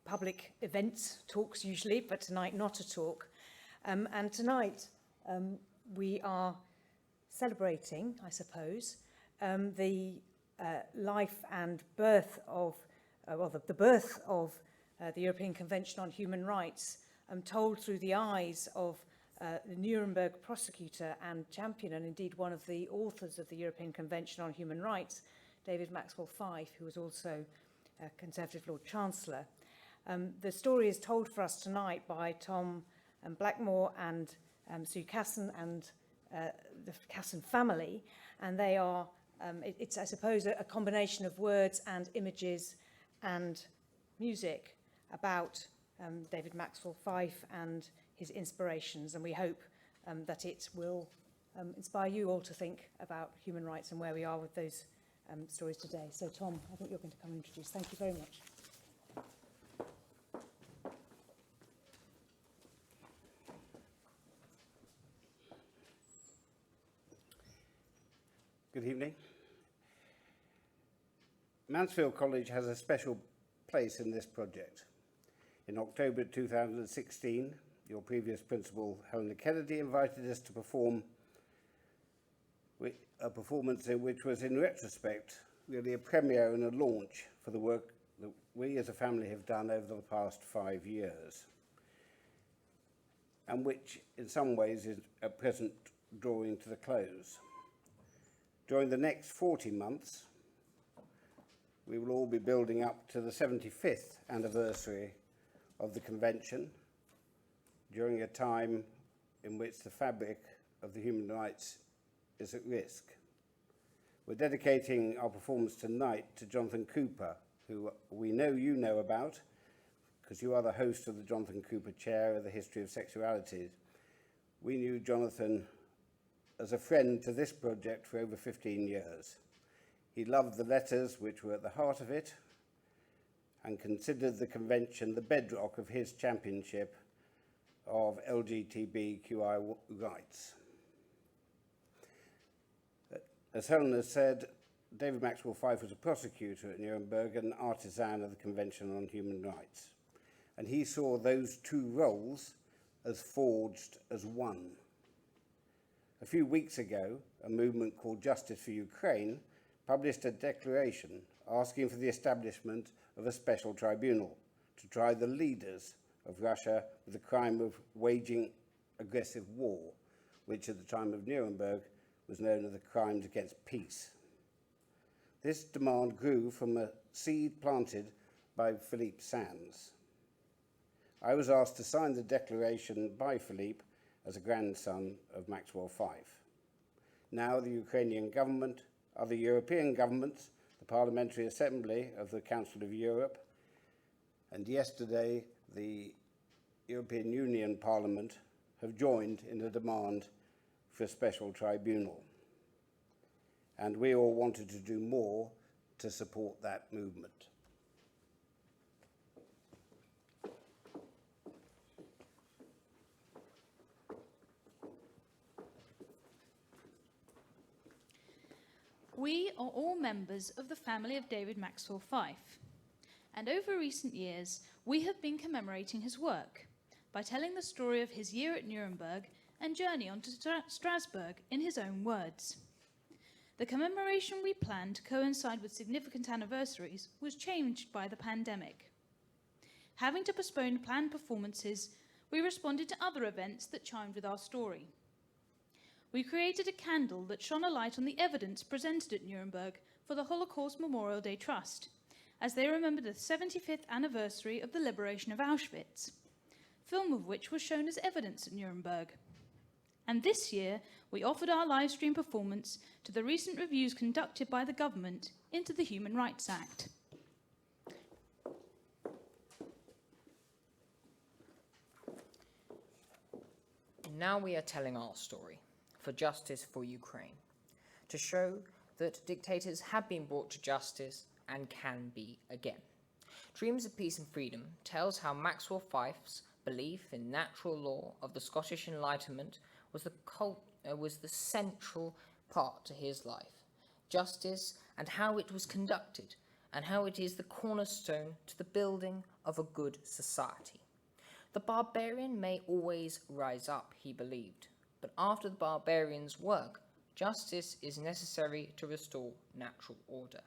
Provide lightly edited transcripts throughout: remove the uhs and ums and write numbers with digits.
public events, talks usually, but tonight not a talk. And tonight we are celebrating, I suppose, the life and birth of, the birth of the European Convention on Human Rights, told through the eyes of the Nuremberg prosecutor and champion, and indeed one of the authors of the European Convention on Human Rights, David Maxwell Fyfe, who was also Conservative Lord Chancellor. The story is told for us tonight by Tom Blackmore and Sue Casson and the Casson family, and they are, it's I suppose, a combination of words and images and music about David Maxwell Fyfe and his inspirations, and we hope that it will inspire you all to think about human rights and where we are with those stories today. So Tom, I think you're going to come and introduce. Thank you very much. Good evening. Mansfield College has a special place in this project. In October 2016, your previous principal, Helena Kennedy, invited us to perform a performance which was, in retrospect, really a premiere and a launch for the work that we as a family have done over the past 5 years, and which, in some ways, is at present drawing to the close. During the next 40 months, we will all be building up to the 75th anniversary of the Convention, during a time in which the fabric of the human rights is at risk. We're dedicating our performance tonight to Jonathan Cooper, who we know you know about, because you are the host of the Jonathan Cooper Chair of the History of Sexualities. We knew Jonathan as a friend to this project for over 15 years. He loved the letters which were at the heart of it and considered the convention the bedrock of his championship of LGBTQI rights. As Helen has said, David Maxwell Fyfe was a prosecutor at Nuremberg and an artisan of the Convention on Human Rights. And he saw those two roles as forged as one. A few weeks ago, a movement called Justice for Ukraine published a declaration asking for the establishment of a special tribunal to try the leaders of Russia with the crime of waging aggressive war, which at the time of Nuremberg was known as the crimes against peace. This demand grew from a seed planted by Philippe Sands. I was asked to sign the declaration by Philippe as a grandson of Maxwell Fyfe. Now the Ukrainian government, other European governments, the Parliamentary Assembly of the Council of Europe, and yesterday the European Union Parliament have joined in a demand for a special tribunal. And we all wanted to do more to support that movement. We are all members of the family of David Maxwell Fyfe, and over recent years we have been commemorating his work by telling the story of his year at Nuremberg and journey on to Strasbourg in his own words. The commemoration we planned to coincide with significant anniversaries was changed by the pandemic. Having to postpone planned performances, we responded to other events that chimed with our story. We created a candle that shone a light on the evidence presented at Nuremberg for the Holocaust Memorial Day Trust, as they remembered the 75th anniversary of the liberation of Auschwitz, film of which was shown as evidence at Nuremberg. And this year, we offered our live stream performance to the recent reviews conducted by the government into the Human Rights Act. Now we are telling our story for Justice for Ukraine, to show that dictators have been brought to justice and can be again. Dreams of Peace and Freedom tells how Maxwell Fyfe's belief in natural law of the Scottish Enlightenment was the central part to his life, justice and how it was conducted, and how it is the cornerstone to the building of a good society. The barbarian may always rise up, he believed, but after the barbarian's work, justice is necessary to restore natural order.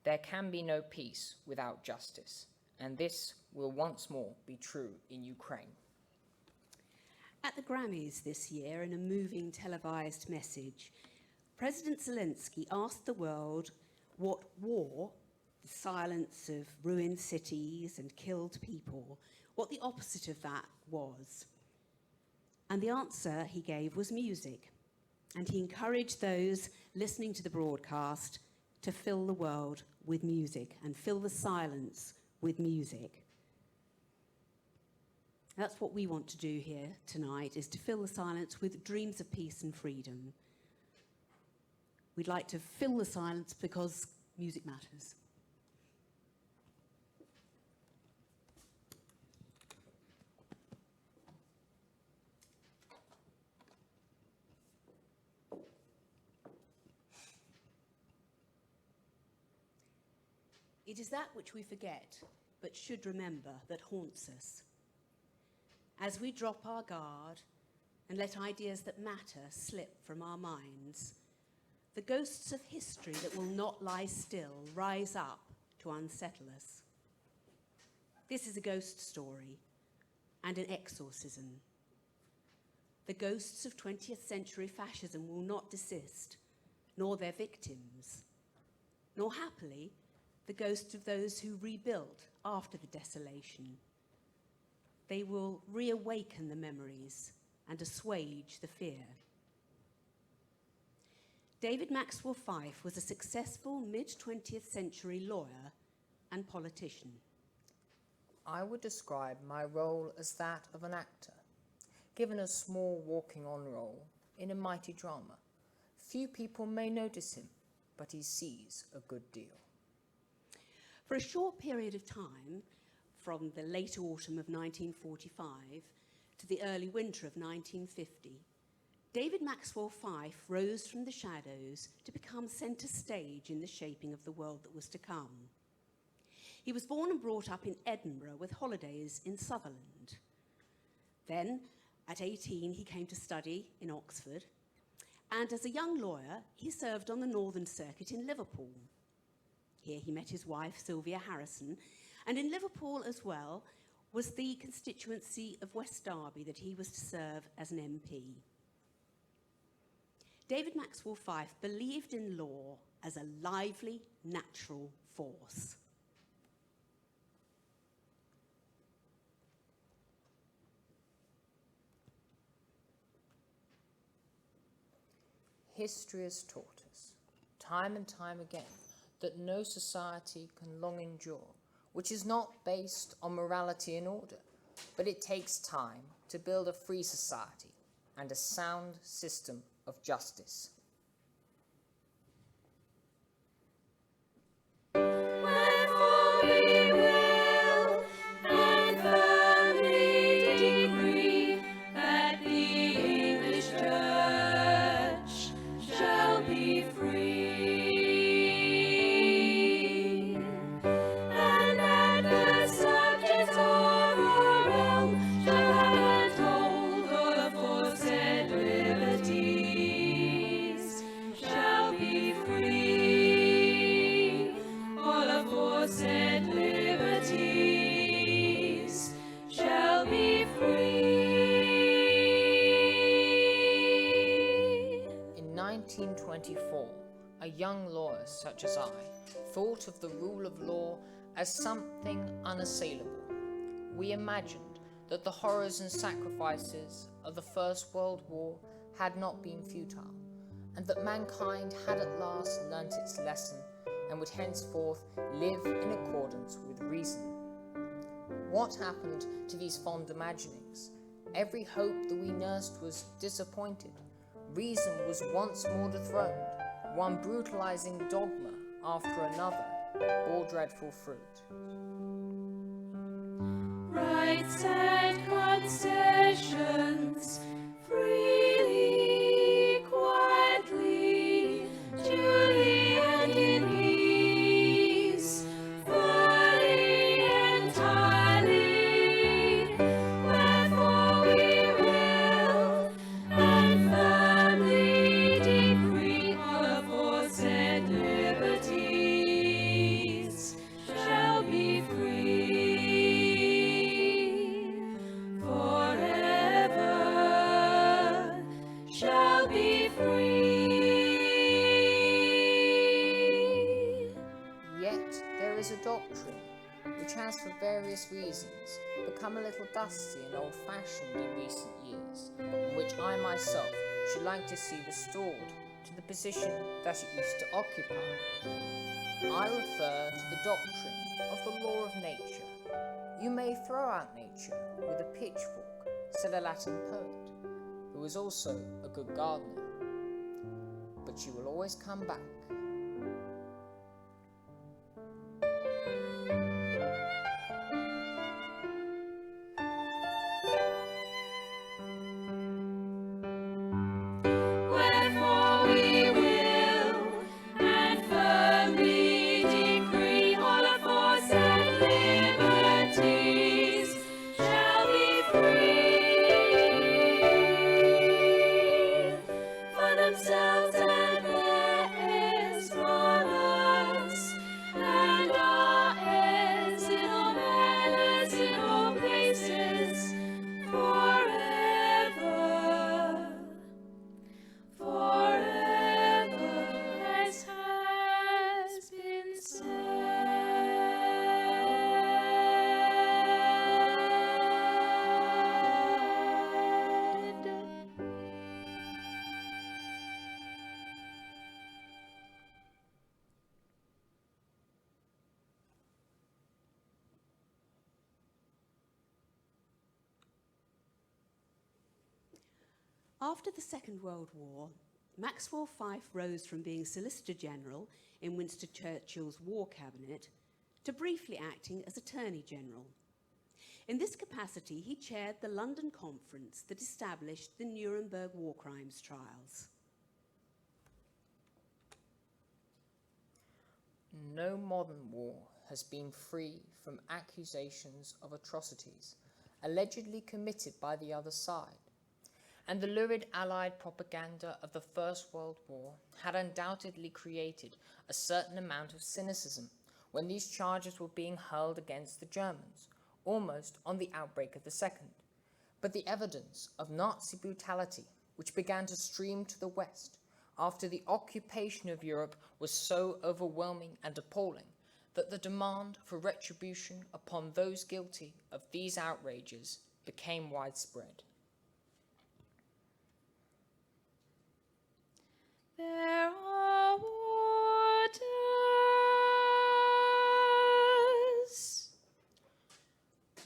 There can be no peace without justice, and this will once more be true in Ukraine. At the Grammys this year, in a moving televised message, President Zelensky asked the world what war, the silence of ruined cities and killed people, what the opposite of that was. And the answer he gave was music. And he encouraged those listening to the broadcast to fill the world with music and fill the silence with music. That's what we want to do here tonight, is to fill the silence with dreams of peace and freedom. We'd like to fill the silence because music matters. It is that which we forget, but should remember, that haunts us. As we drop our guard and let ideas that matter slip from our minds, the ghosts of history that will not lie still rise up to unsettle us. This is a ghost story and an exorcism. The ghosts of 20th century fascism will not desist, nor their victims, nor happily the ghosts of those who rebuilt after the desolation. They will reawaken the memories and assuage the fear. David Maxwell Fyfe was a successful mid-20th century lawyer and politician. I would describe my role as that of an actor, given a small walking-on role in a mighty drama. Few people may notice him, but he sees a good deal. For a short period of time, from the late autumn of 1945 to the early winter of 1950, David Maxwell Fyfe rose from the shadows to become centre stage in the shaping of the world that was to come. He was born and brought up in Edinburgh with holidays in Sutherland. Then, at 18, he came to study in Oxford, and as a young lawyer, he served on the Northern Circuit in Liverpool. Here he met his wife, Sylvia Harrison, and in Liverpool as well was the constituency of West Derby that he was to serve as an MP. David Maxwell Fyfe believed in law as a lively, natural force. History has taught us, time and time again, that no society can long endure which is not based on morality and order, but it takes time to build a free society and a sound system of justice. Wherefore we will and firmly decree that the English Church shall be free, and that the subjects of our realm shall have hold of aforesaid liberties, shall be free. All aforesaid liberties shall be free. In 1924, a young lawyer such as I thought of the rule of law as something unassailable. We imagined that the horrors and sacrifices of the First World War had not been futile, and that mankind had at last learnt its lesson and would henceforth live in accordance with reason. What happened to these fond imaginings? Every hope that we nursed was disappointed. Reason was once more dethroned. One brutalizing dogma after another bore dreadful fruit. Rights and concessions freely, quietly, duly, and in peace there is a doctrine which has for various reasons become a little dusty and old-fashioned in recent years, and which I myself should like to see restored to the position that it used to occupy. I refer to the doctrine of the law of nature. You may throw out nature with a pitchfork, said a Latin poet, who was also a good gardener, but she will always come back. Wherefore we will and firmly decree all aforesaid liberties shall be free for themselves and their heirs from us, and our heirs in all manners, in all places, forever. Forever, as has been said. After the Second World War, Maxwell Fyfe rose from being Solicitor General in Winston Churchill's War Cabinet to briefly acting as Attorney General. In this capacity, he chaired the London conference that established the Nuremberg War Crimes trials. No modern war has been free from accusations of atrocities allegedly committed by the other side, and the lurid Allied propaganda of the First World War had undoubtedly created a certain amount of cynicism when these charges were being hurled against the Germans, almost on the outbreak of the Second. But the evidence of Nazi brutality, which began to stream to the West after the occupation of Europe, was so overwhelming and appalling that the demand for retribution upon those guilty of these outrages became widespread. There are waters.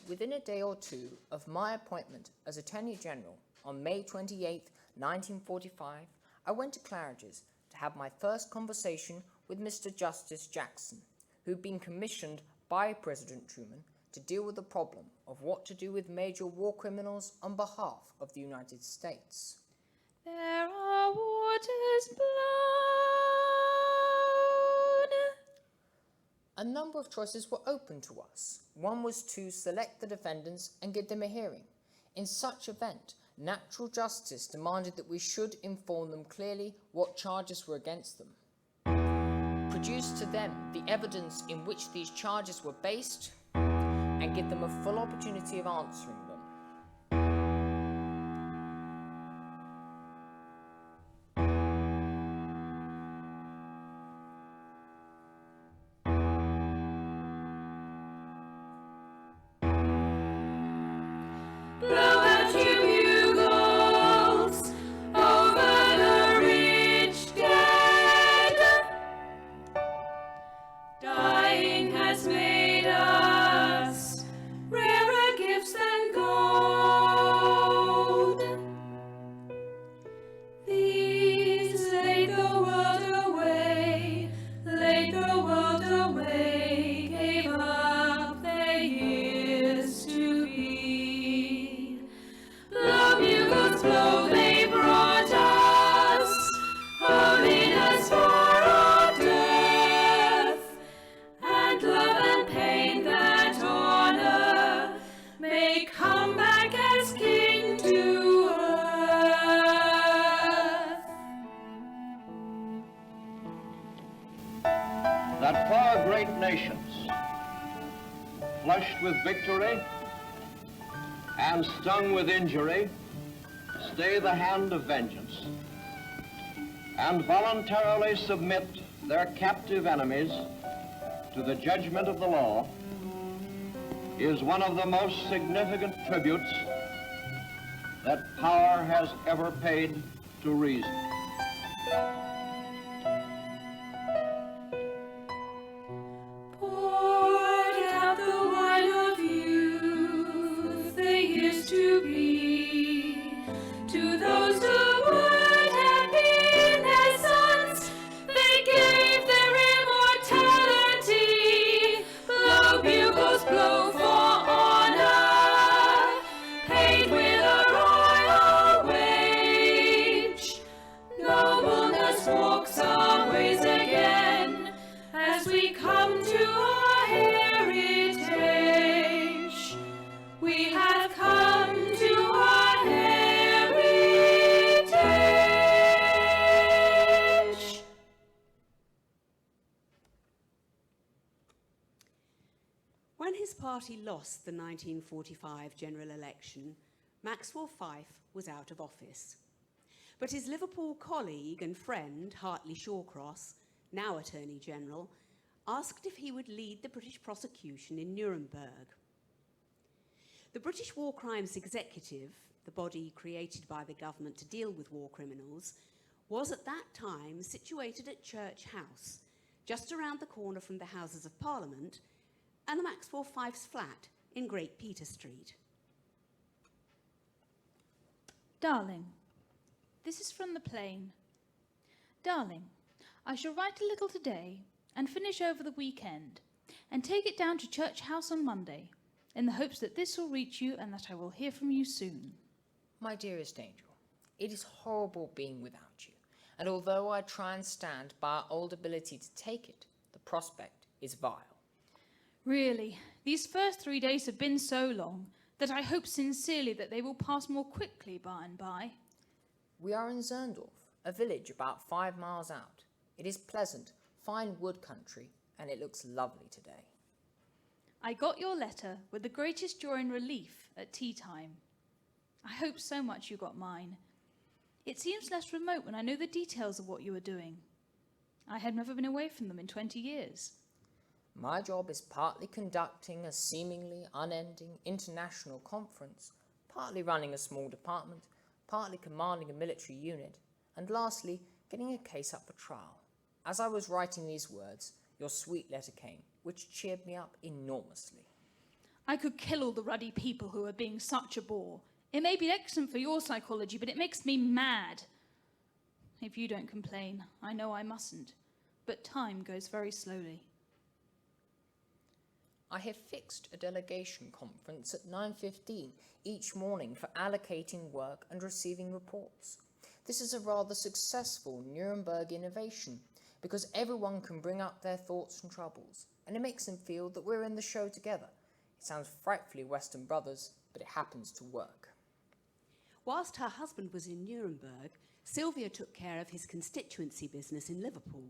Within a day or two of my appointment as Attorney General on May 28, 1945, I went to Claridge's to have my first conversation with Mr. Justice Jackson, who'd been commissioned by President Truman to deal with the problem of what to do with major war criminals on behalf of the United States. There are waters blown. A number of choices were open to us. One was to select the defendants and give them a hearing. In such event, natural justice demanded that we should inform them clearly what charges were against them, produce to them the evidence in which these charges were based, and give them a full opportunity of answering them. Blow out your bugles over the rich dead. Dying has made us rarer gifts than gold. These laid the world away, gave up their years to be. Blow bugles blow, they brought us holiness for our death, and love and pain that honor may come back as king to earth. That far great nations, flushed with victory and stung with injury, stay the hand of vengeance, and voluntarily submit their captive enemies to the judgment of the law is one of the most significant tributes that power has ever paid to reason. Poured out the wine of youth, the years to be, to those who would have been their sons, they gave their immortality. Blow bugles, blow for honor, paid with a royal wage. Nobleness walks our ways again as we come to our heritage. We have come to our heritage. When his party lost the 1945 general election, Maxwell Fyfe was out of office. But his Liverpool colleague and friend, Hartley Shawcross, now Attorney General, asked if he would lead the British prosecution in Nuremberg. The British War Crimes Executive, the body created by the government to deal with war criminals, was at that time situated at Church House, just around the corner from the Houses of Parliament and the Maxwell Fyfe's flat in Great Peter Street. Darling, this is from the plane. Darling, I shall write a little today and finish over the weekend and take it down to Church House on Monday in the hopes that this will reach you and that I will hear from you soon. My dearest angel, it is horrible being without you, and although I try and stand by our old ability to take it, the prospect is vile. Really, these first 3 days have been so long that I hope sincerely that they will pass more quickly by and by. We are in Zerndorf, a village about 5 miles out. It is pleasant, fine wood country, and it looks lovely today. I got your letter with the greatest joy and relief at tea time. I hope so much you got mine. It seems less remote when I know the details of what you are doing. I had never been away from them in 20 years. My job is partly conducting a seemingly unending international conference, partly running a small department, partly commanding a military unit, and lastly, getting a case up for trial. As I was writing these words, your sweet letter came, which cheered me up enormously. I could kill all the ruddy people who are being such a bore. It may be excellent for your psychology, but it makes me mad. If you don't complain, I know I mustn't, but time goes very slowly. I have fixed a delegation conference at 9:15 each morning for allocating work and receiving reports. This is a rather successful Nuremberg innovation because everyone can bring up their thoughts and troubles, and it makes them feel that we're in the show together. It sounds frightfully Western Brothers, but it happens to work. Whilst her husband was in Nuremberg, Sylvia took care of his constituency business in Liverpool.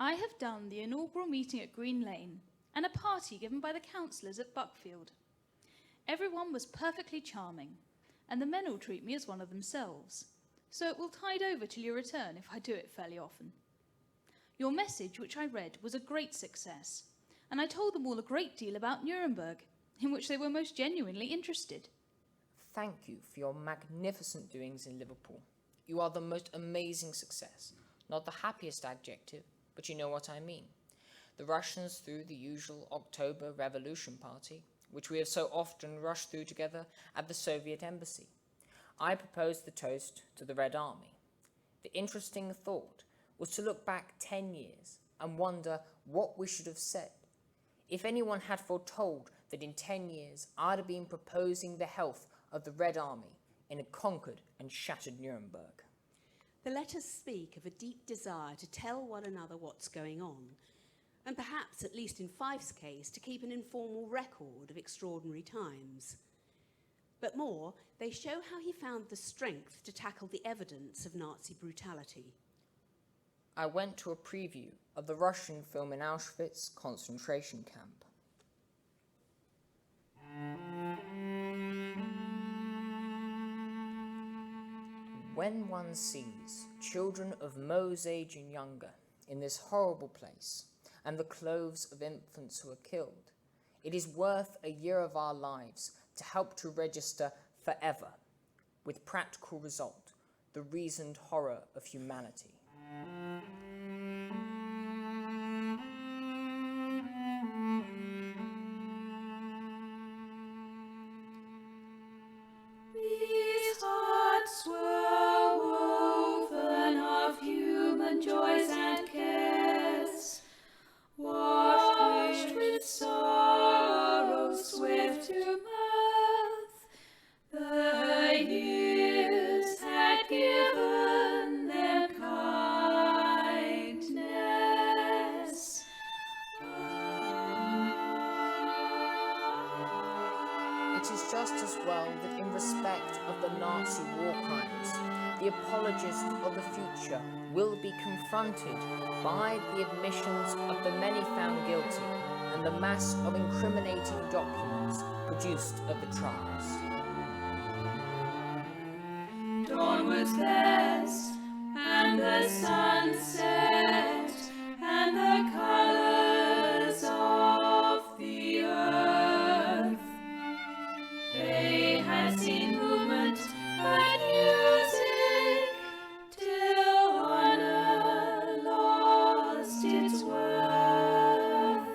I have done the inaugural meeting at Green Lane and a party given by the councillors at Buckfield. Everyone was perfectly charming, and the men will treat me as one of themselves, so it will tide over till you return if I do it fairly often. Your message, which I read, was a great success, and I told them all a great deal about Nuremberg, in which they were most genuinely interested. Thank you for your magnificent doings in Liverpool. You are the most amazing success. Not the happiest adjective, but you know what I mean. The Russians threw the usual October Revolution party, which we have so often rushed through together at the Soviet embassy. I proposed the toast to the Red Army. The interesting thought was to look back 10 years and wonder what we should have said. If anyone had foretold that in 10 years I'd have been proposing the health of the Red Army in a conquered and shattered Nuremberg. The letters speak of a deep desire to tell one another what's going on, and perhaps, at least in Fyfe's case, to keep an informal record of extraordinary times. But more, they show how he found the strength to tackle the evidence of Nazi brutality. I went to a preview of the Russian film in Auschwitz concentration camp. When one sees children of Mo's age and younger in this horrible place, and the cloves of infants who are killed. It is worth a year of our lives to help to register forever, with practical result, the reasoned horror of humanity. These hearts were woven of human joys and cares, washed with sorrow swift to mirth. The years had given them kindness. It is just as well that in respect of the Nazi war crimes, the apologist of the future will be confronted by the admissions of the many found guilty and the mass of incriminating documents produced at the trials. Dawn was theirs, and the sun set, and the colors of the earth. They had seen movement and music, till honor lost its worth.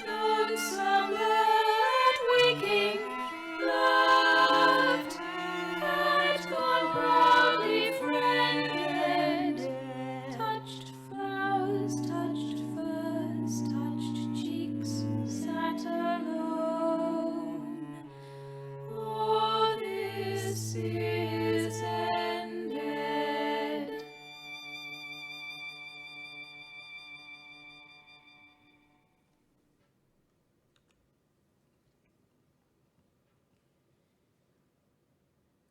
Known slumbered, waking, loved, had gone proudly friended, touched flowers, touched furs, touched cheeks, sat alone. All this is ended.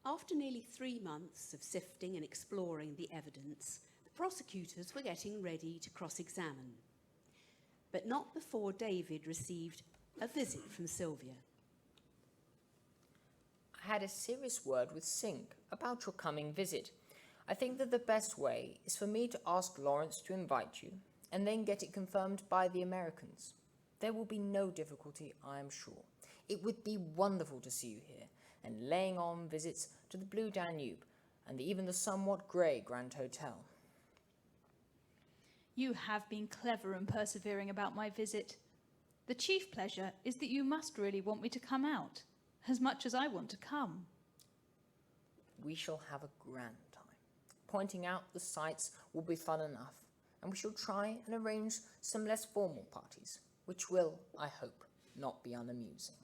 After nearly 3 months of sifting and exploring the evidence, the prosecutors were getting ready to cross-examine. But not before David received a visit from Sylvia. I had a serious word with Sink about your coming visit. I think that the best way is for me to ask Lawrence to invite you and then get it confirmed by the Americans. There will be no difficulty, I am sure. It would be wonderful to see you here and laying on visits to the Blue Danube and even the somewhat grey Grand Hotel. You have been clever and persevering about my visit. The chief pleasure is that you must really want me to come out, as much as I want to come. We shall have a grand time. Pointing out the sights will be fun enough, and we shall try and arrange some less formal parties, which will, I hope, not be unamusing.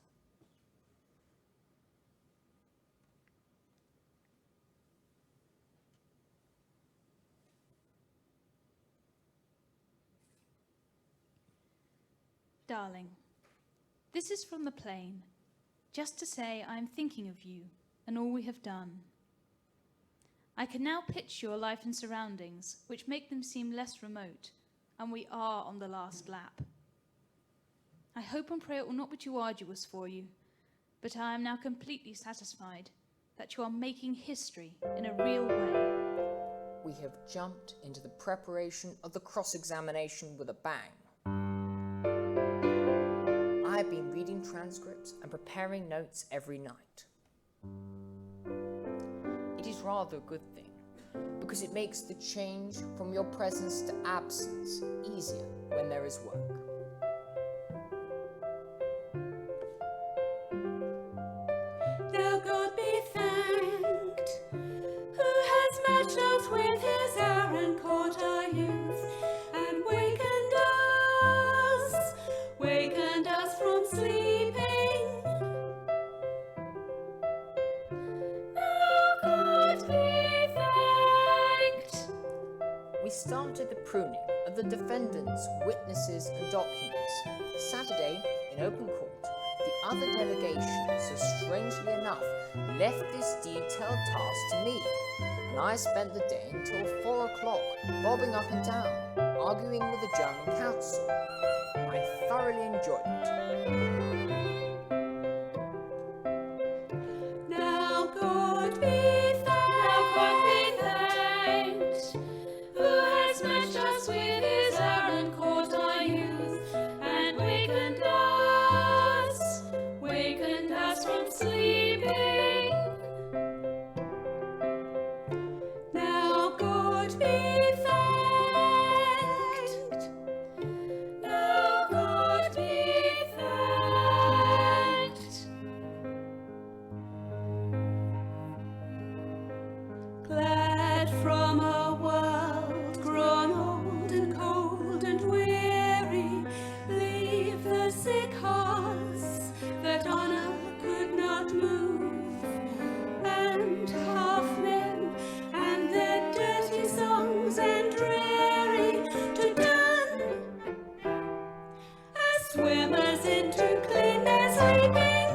Darling, this is from the plane, just to say I am thinking of you and all we have done. I can now picture your life and surroundings, which make them seem less remote, and we are on the last lap. I hope and pray it will not be too arduous for you, but I am now completely satisfied that you are making history in a real way. We have jumped into the preparation of the cross-examination with a bang. I have been reading transcripts and preparing notes every night. It is rather a good thing, because it makes the change from your presence to absence easier when there is work. Now God be thanked, who has matched us with his errant court our youth, and wakened us from sleeping. Now God be thanked. We started the pruning of the defendants, witnesses and documents. Saturday, in open court, the other delegations, so strangely enough, left this detailed task to me, and I spent the day until 4 o'clock, bobbing up and down, arguing with the German counsel. I thoroughly enjoyed it. Now God be thanked, who has matched us with his errant swimmers into cleanness leaping.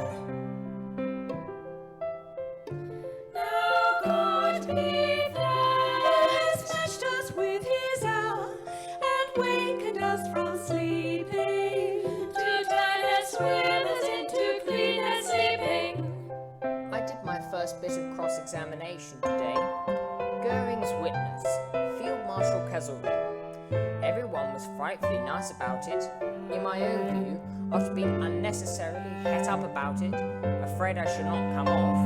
Now God be thanked, has matched us with his hour and wakened us from sleeping to turn as swimmers into cleanness leaping. I did my first bit of cross-examination today. Goering's witness, Field Marshal Cazorla. Everyone was frightfully nice about it. In my own view, after being unnecessarily het up about it, afraid I should not come off,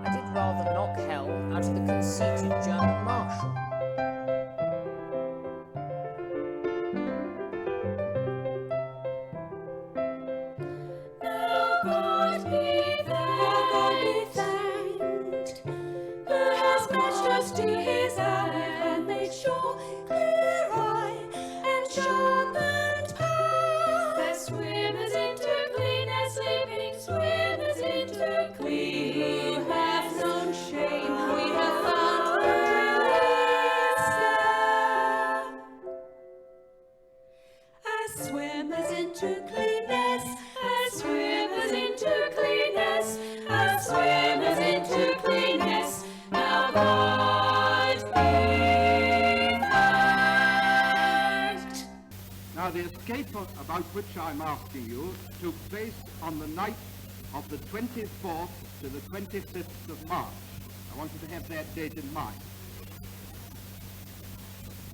I did rather knock hell out of the conceited German marshal. Now God be thanked, who has matched us to his hour and made sure, clear eye and sharpened power. That swimmers into cleanness leaping, swimmers into clean. We who have known shame, we have found rest there. As swimmers into cleanness, as swimmers into cleanness, as swimmers into cleanness, now God be thanked. Now, the escape about which I'm asking you took place on the night of the 24th to the 25th of March. I want you to have that date in mind.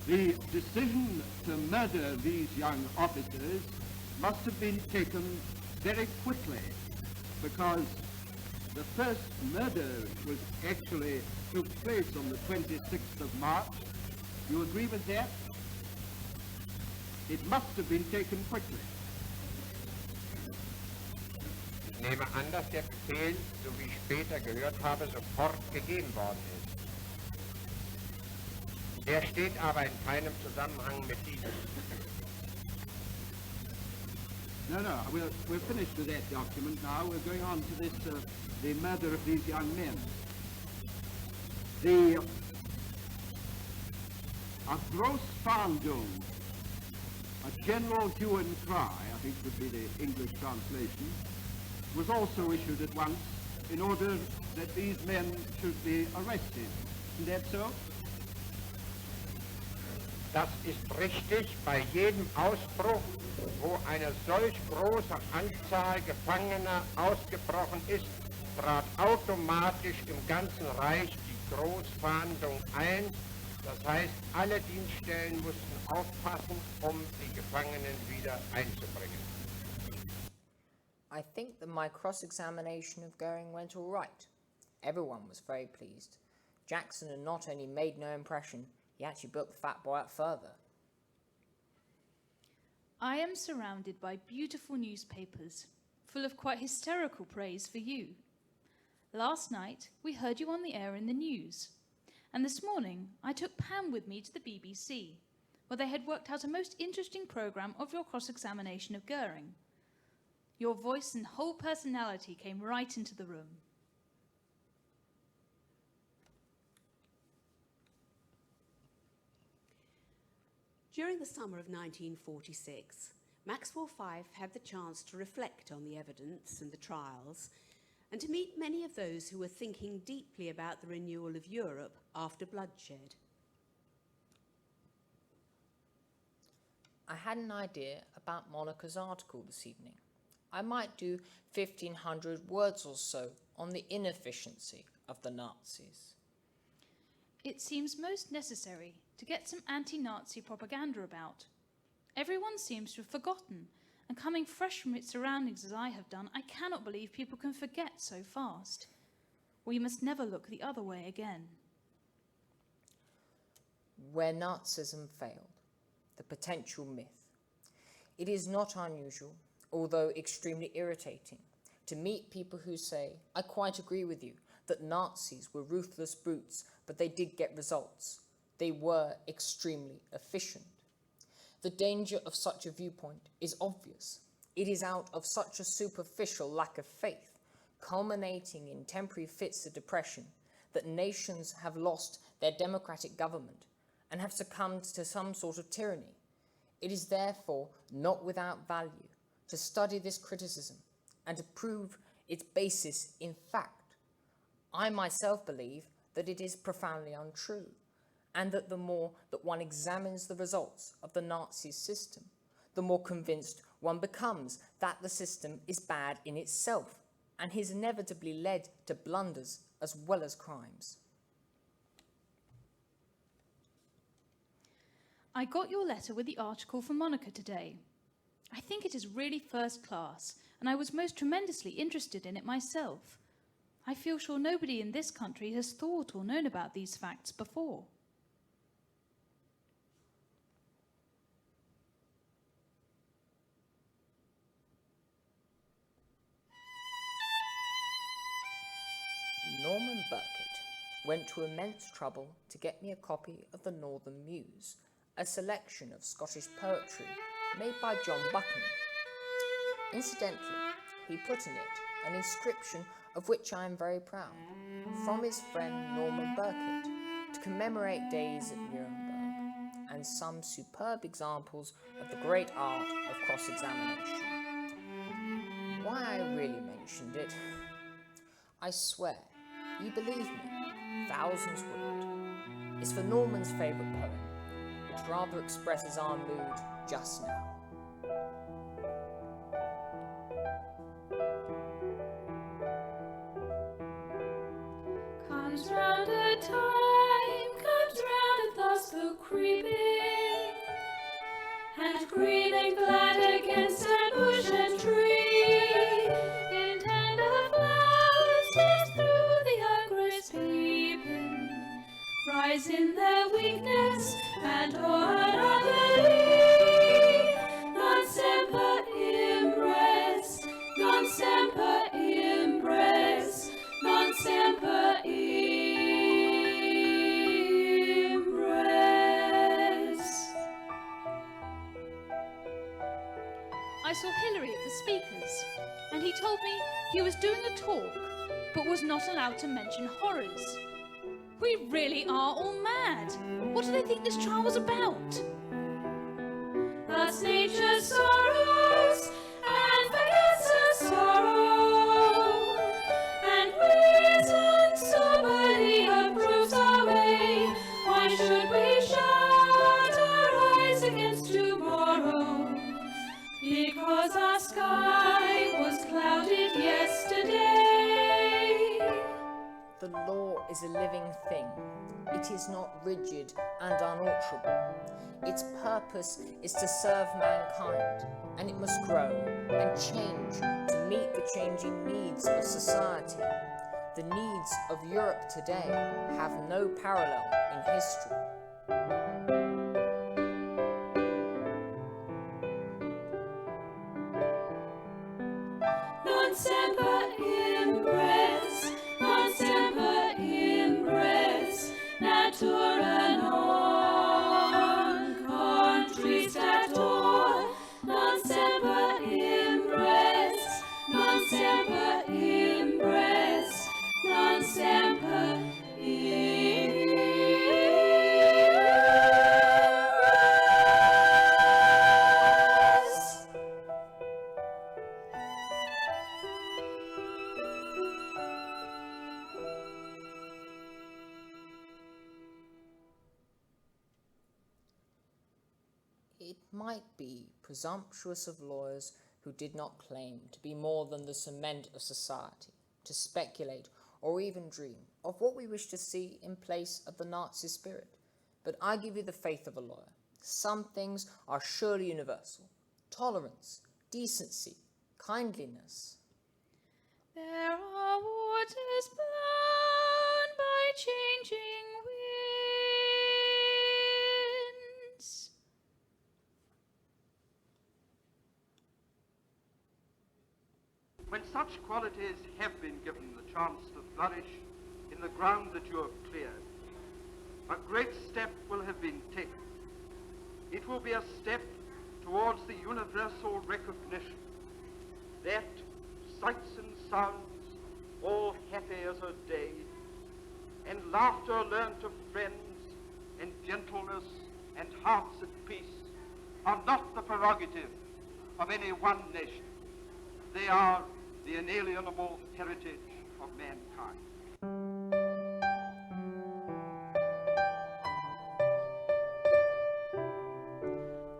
The decision to murder these young officers must have been taken very quickly, because the first murder was actually took place on the 26th of March. You agree with that? It must have been taken quickly. Ich nehme an, dass der Befehl, so wie ich später gehört habe, sofort gegeben worden ist. Der steht aber in keinem Zusammenhang mit diesem. No, we're finished with that document now. We're going on to this, the murder of these young men. The Großfahndung, a general hue and cry, I think would be the English translation, was also issued at once in order that these men should be arrested. Isn't that so? Das ist richtig. Bei jedem Ausbruch, wo eine solch große Anzahl Gefangener ausgebrochen ist, trat automatisch im ganzen Reich die Großfahndung ein. Das heißt, alle Dienststellen mussten aufpassen, die Gefangenen wieder einzubringen. I think that my cross-examination of Goering went all right. Everyone was very pleased. Jackson had not only made no impression, he actually built the fat boy up further. I am surrounded by beautiful newspapers, full of quite hysterical praise for you. Last night, we heard you on the air in the news. And this morning, I took Pam with me to the BBC, where they had worked out a most interesting programme of your cross-examination of Goering. Your voice and whole personality came right into the room. During the summer of 1946, Maxwell Fyfe had the chance to reflect on the evidence and the trials, and to meet many of those who were thinking deeply about the renewal of Europe after bloodshed. I had an idea about Monica's article this evening. I might do 1,500 words or so on the inefficiency of the Nazis. It seems most necessary to get some anti-Nazi propaganda about. Everyone seems to have forgotten, and coming fresh from its surroundings as I have done, I cannot believe people can forget so fast. We must never look the other way again. Where Nazism failed, the potential myth. It is not unusual, although extremely irritating, to meet people who say, I quite agree with you, that Nazis were ruthless brutes, but they did get results. They were extremely efficient. The danger of such a viewpoint is obvious. It is out of such a superficial lack of faith, culminating in temporary fits of depression, that nations have lost their democratic government and have succumbed to some sort of tyranny. It is therefore not without value to study this criticism and to prove its basis in fact. I myself believe that it is profoundly untrue, and that the more that one examines the results of the Nazi system, the more convinced one becomes that the system is bad in itself and has inevitably led to blunders as well as crimes. I got your letter with the article from Monica today. I think it is really first class, and I was most tremendously interested in it myself. I feel sure nobody in this country has thought or known about these facts before. Norman Burkitt went to immense trouble to get me a copy of the Northern Muse, a selection of Scottish poetry made by John Buchan. Incidentally, he put in it an inscription of which I am very proud, from his friend Norman Burkitt, to commemorate days at Nuremberg, and some superb examples of the great art of cross-examination. Why I really mentioned it, I swear, you believe me, thousands wouldn't. It's for Norman's favourite poem, which rather expresses our mood just now. Comes round a time, comes round and thus the creeping, and green and glad against a bush and tree, in tender flowers, yes, through the ogress peeping, rise in their weakness and o'er unbelief, non semper imbres, non semper imbres, non semper imbres. I saw Hilary at the speakers, and he told me he was doing a talk, but was not allowed to mention horrors. We really are all mad. What do they think this trial was about? Thus nature sorrows and forgets her sorrow, and reason soberly approves our way. Why should we shut our eyes against tomorrow? Because our sky was clouded yesterday. The law is a living thing. It is not rigid and unalterable. Its purpose is to serve mankind, and it must grow and change to meet the changing needs of society. The needs of Europe today have no parallel in history. Non semper imbres, non semper imbres, natura non contristator, non semper imbres, non semper imbres, non semper imbres. It might be presumptuous of lawyers who did not claim to be more than the cement of society, to speculate or even dream of what we wish to see in place of the Nazi spirit. But I give you the faith of a lawyer. Some things are surely universal. Tolerance, decency, kindliness. There are waters blown by changing winds. When such qualities have been given the chance to flourish in the ground that you have cleared, a great step will have been taken. It will be a step towards the universal recognition that sights and sounds, all happy as a day, and laughter learnt of friends, and gentleness and hearts at peace, are not the prerogative of any one nation. They are the inalienable heritage of mankind.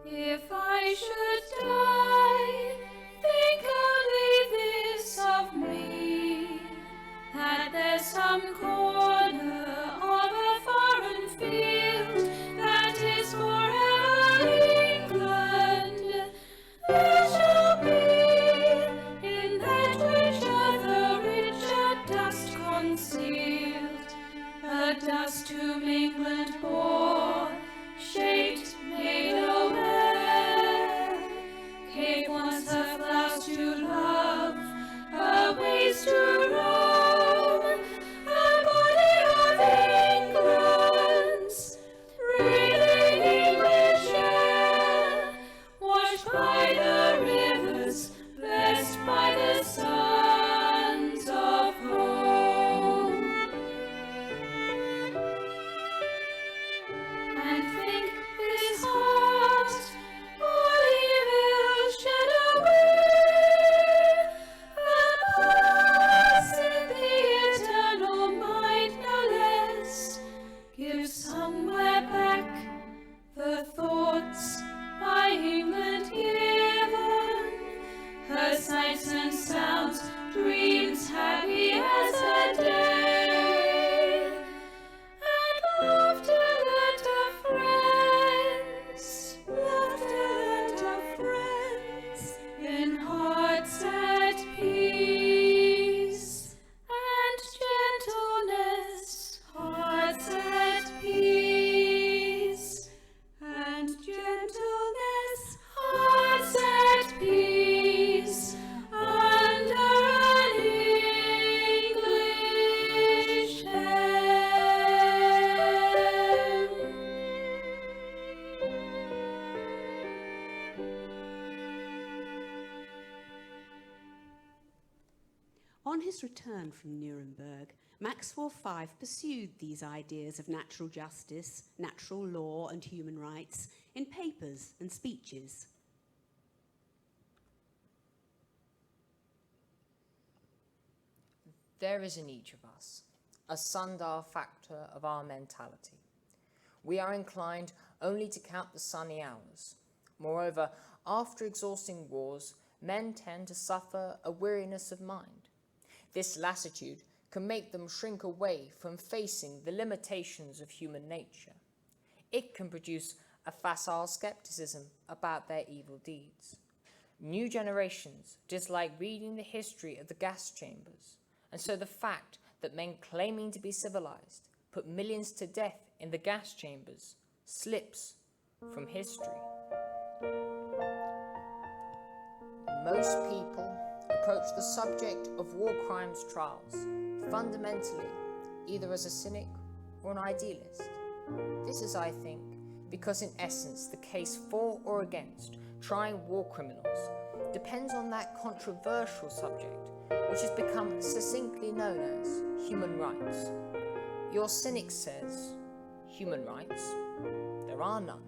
If I should die, think only this of me, that there's some corner of a foreign field that is forever England. There shall be in that rich earth a richer dust concealed, a dust whom England bore, shaped, made aware, gave once her flowers to love, her ways to roam, a body of England's, breathing English air, washed by the rivers, blessed by the sons of home. And think this heart all evil shed away, and pass in the eternal mind no less, give somewhere back the thoughts by England given, her sights and sounds, dreams happy as a day, and laughter learnt of friends, in hearts at peace, and gentleness, hearts at peace, and gentleness, hearts at peace, under an English heaven. On his return from Nuremberg, Maxwell Fyfe pursued these ideas of natural justice, natural law, and human rights in papers and speeches. There is in each of us a sundar factor of our mentality. We are inclined only to count the sunny hours. Moreover, after exhausting wars, men tend to suffer a weariness of mind. This lassitude can make them shrink away from facing the limitations of human nature. It can produce a facile skepticism about their evil deeds. New generations dislike reading the history of the gas chambers, and so the fact that men claiming to be civilized put millions to death in the gas chambers slips from history. Most people approach the subject of war crimes trials fundamentally either as a cynic or an idealist. This is, I think, because in essence the case for or against trying war criminals depends on that controversial subject which has become succinctly known as human rights. Your cynic says, human rights? There are none.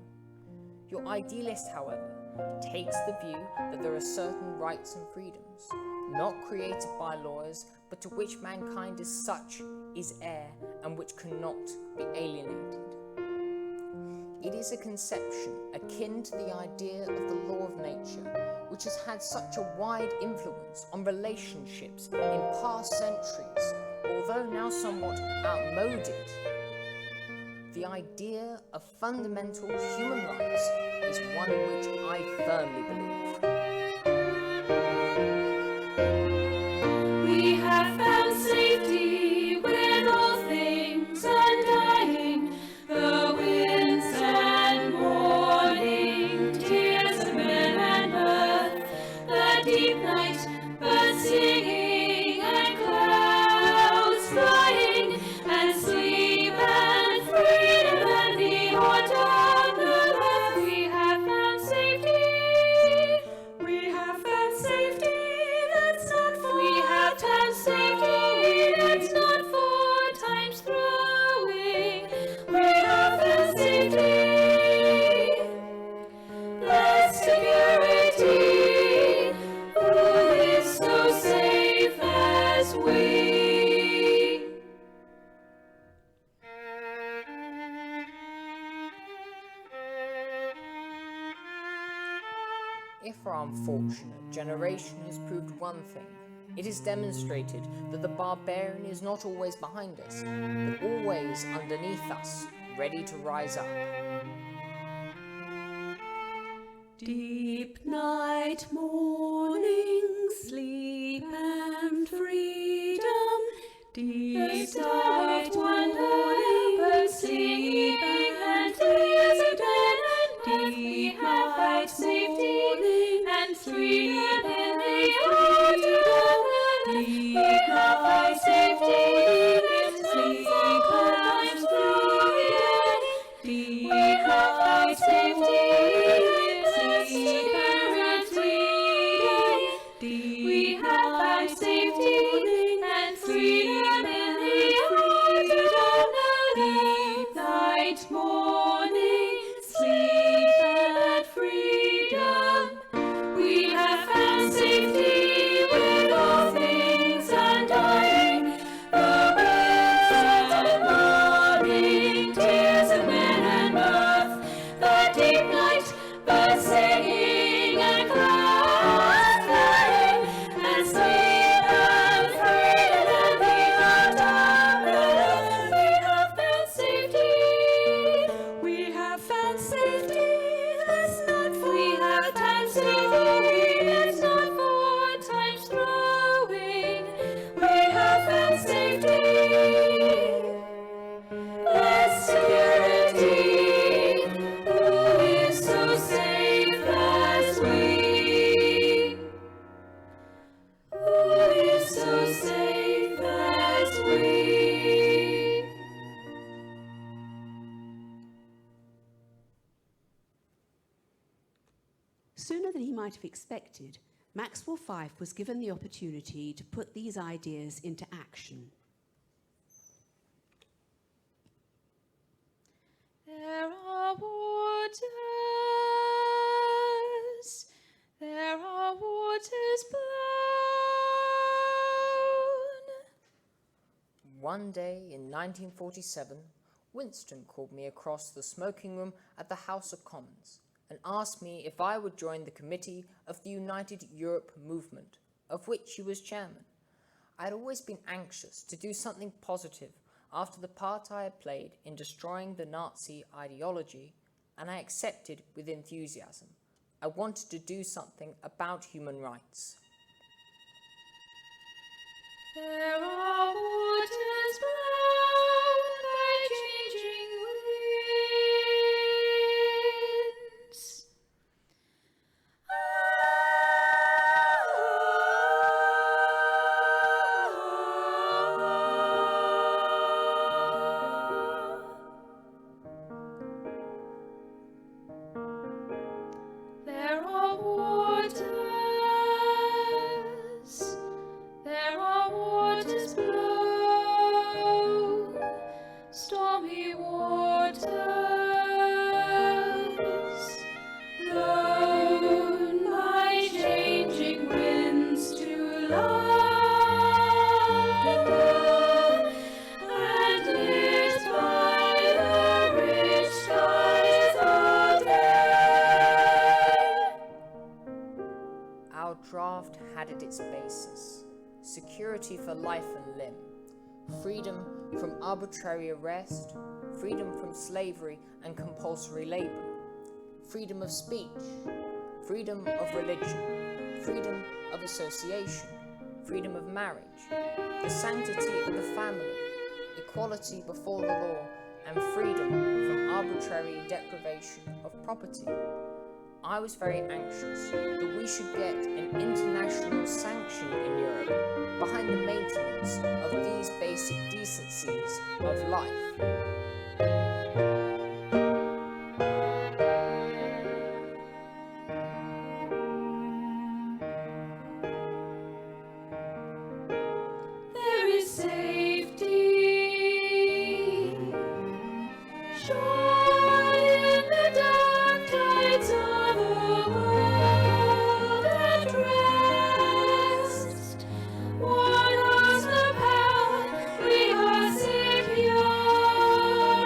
Your idealist, however, takes the view that there are certain rights and freedoms, not created by lawyers, but to which mankind as such is heir and which cannot be alienated. It is a conception akin to the idea of the law of nature, which has had such a wide influence on relationships in past centuries, although now somewhat outmoded. The idea of fundamental human rights is one in which I firmly believe. We have found safety when all things undying, the winds and morning, tears of men and earth, the deep night, birds singing and clouds flying, and sleep and freedom and the autumnal earth. We have found safety. We have found safety. That's not for. We have found safety. That's not for time's throwing. We have found safety. Blessed security. for our unfortunate generation has proved one thing. It has demonstrated that the barbarian is not always behind us, but always underneath us, ready to rise up. Deep night, morning, sleep and freedom. Deep night, morning, both sleep and freedom. Deep night, safety and freedom in the autumn. Deep night, safety and sleep and freedom. Deep night, safety. We have found safety and freedom in the autumn. Deep night, morning, sleep and freedom. We have found safety with all things undying. The birds and morning, tears of men and mirth. The deep night, birds singing and clouds flying, and sleep and freedom and the autumn. We have found safety. We have found safety. That's not for we have times throwing. That's not for times throwing. We have found safety. Less security. Who is so safe as we? Who is so safe as we? Sooner than he might have expected, Maxwell Fyfe was given the opportunity to put these ideas into action. There are waters blown. One day in 1947, Winston called me across the smoking room at the House of Commons and asked me if I would join the committee of the United Europe movement, of which he was chairman. I had always been anxious to do something positive after the part I had played in destroying the Nazi ideology, and I accepted with enthusiasm. I wanted to do something about human rights. There are waters blown by changing winds. There are waters blown, stormy waters, blown by changing winds to London, and lit by the rich skies all day. Our draft had at its basis security for life and limb, freedom from arbitrary arrest, freedom from slavery and compulsory labor, freedom of speech, freedom of religion, freedom of association, freedom of marriage, the sanctity of the family, equality before the law, and freedom from arbitrary deprivation of property. I was very anxious that we should get an international sanction in Europe behind the maintenance of these basic decencies of life. There is safety, shone in the dark tides of a world at rest. What was the power? We are secure.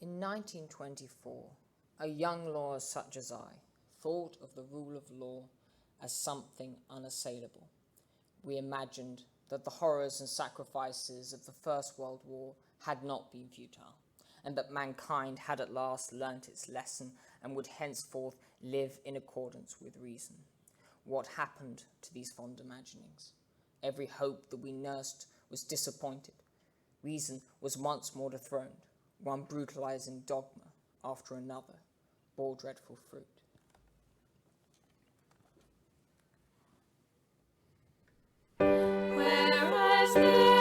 In 1924, a young lawyer such as I thought of the rule of law as something unassailable. We imagined that the horrors and sacrifices of the First World War had not been futile, and that mankind had at last learnt its lesson and would henceforth live in accordance with reason. What happened to these fond imaginings? Every hope that we nursed was disappointed. Reason was once more dethroned. One brutalizing dogma after another bore dreadful fruit. Whereas the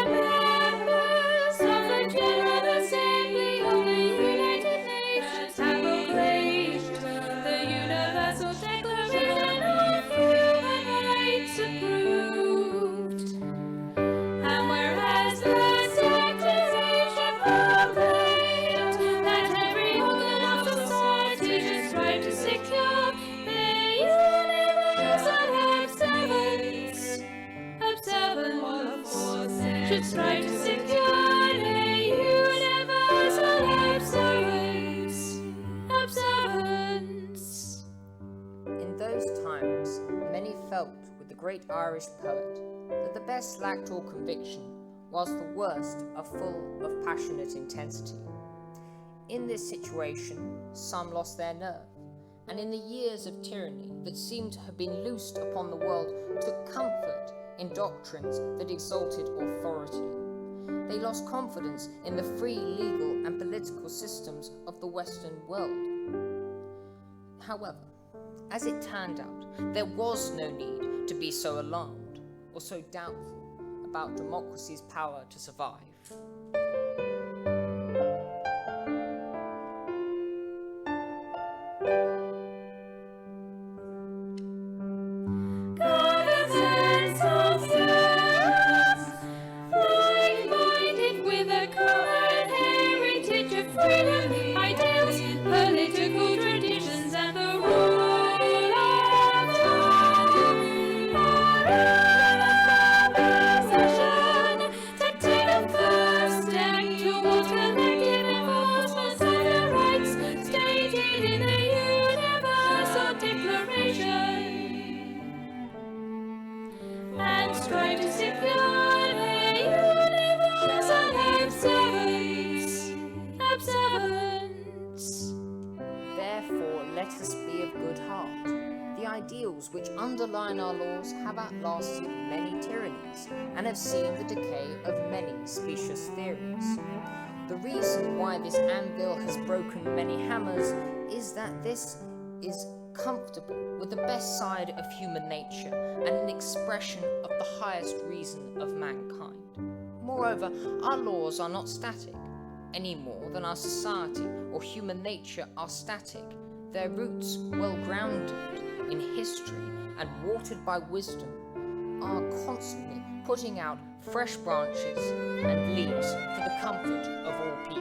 members of the General Assembly of the United Nations have proclaimed the Universal Declaration of Human Rights approved, and whereas the Declaration proclaimed that every organ of society should strive to secure their universal observance, should strive to secure their universal observance. In those times, many felt with the great Irish poet that the best lacked all conviction, whilst the worst are full of passionate intensity. In this situation, some lost their nerve, and in the years of tyranny that seemed to have been loosed upon the world took comfort in doctrines that exalted authority. They lost confidence in the free legal and political systems of the Western world. However, as it turned out, there was no need to be so alarmed or so doubtful about democracy's power to survive. Which underline our laws have outlasted many tyrannies and have seen the decay of many specious theories. The reason why this anvil has broken many hammers is that this is comfortable with the best side of human nature and an expression of the highest reason of mankind. Moreover, our laws are not static, any more than our society or human nature are static. Their roots, well grounded in history and watered by wisdom, are constantly putting out fresh branches and leaves for the comfort of all people.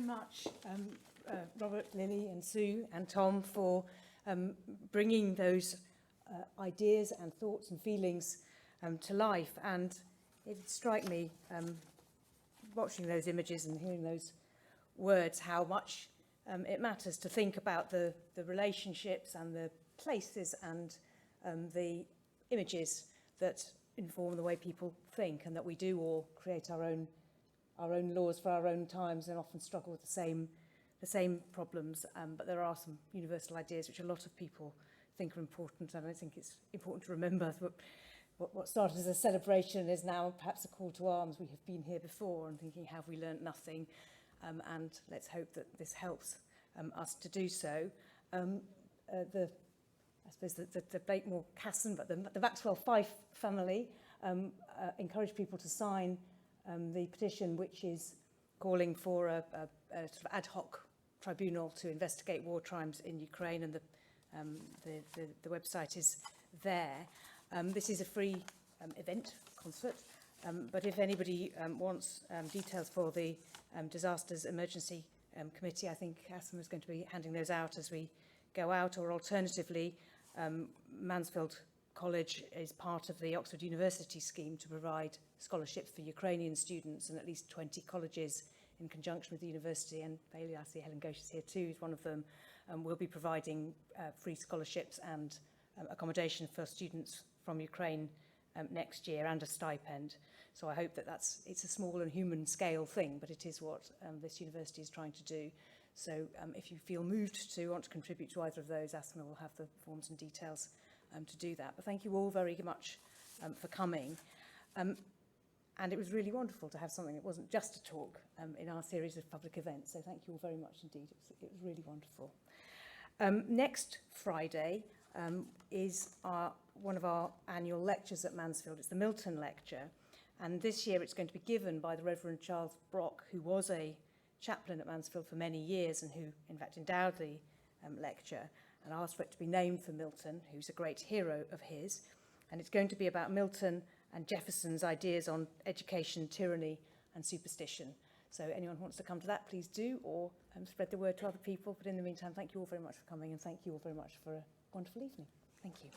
Much, Robert, Lily and Sue and Tom for bringing those ideas and thoughts and feelings to life. And it struck me, watching those images and hearing those words how much it matters to think about the relationships and the places and the images that inform the way people think, and that we do all create our own laws for our own times and often struggle with the same problems. But there are some universal ideas which a lot of people think are important, and I think it's important to remember that what started as a celebration is now perhaps a call to arms. We have been here before and thinking, have we learnt nothing? And let's hope that this helps us to do so. I suppose the Blakemore Casson, but the Maxwell Fyfe family encourage people to sign the petition, which is calling for a sort of ad hoc tribunal to investigate war crimes in Ukraine, and the website is there. This is a free event, concert, but if anybody wants details for the Disasters Emergency Committee, I think Hassan is going to be handing those out as we go out, or alternatively, Mansfield College is part of the Oxford University scheme to provide scholarships for Ukrainian students, and at least 20 colleges in conjunction with the university, and Bailey, I see Helen Ghosh is here too, is one of them, will be providing free scholarships and accommodation for students from Ukraine next year, and a stipend. So I hope that it's a small and human scale thing, but it is what this university is trying to do. So if you feel moved to want to contribute to either of those, Asma will have the forms and details to do that. But thank you all very much for coming. And it was really wonderful to have something that wasn't just a talk in our series of public events. So thank you all very much indeed. It was really wonderful. Next Friday is one of our annual lectures at Mansfield. It's the Milton Lecture. And this year it's going to be given by the Reverend Charles Brock, who was a chaplain at Mansfield for many years and who, in fact, endowed the lecture, and asked for it to be named for Milton, who's a great hero of his. And it's going to be about Milton and Jefferson's ideas on education, tyranny, and superstition. So anyone who wants to come to that, please do, or spread the word to other people. But in the meantime, thank you all very much for coming, and thank you all very much for a wonderful evening. Thank you.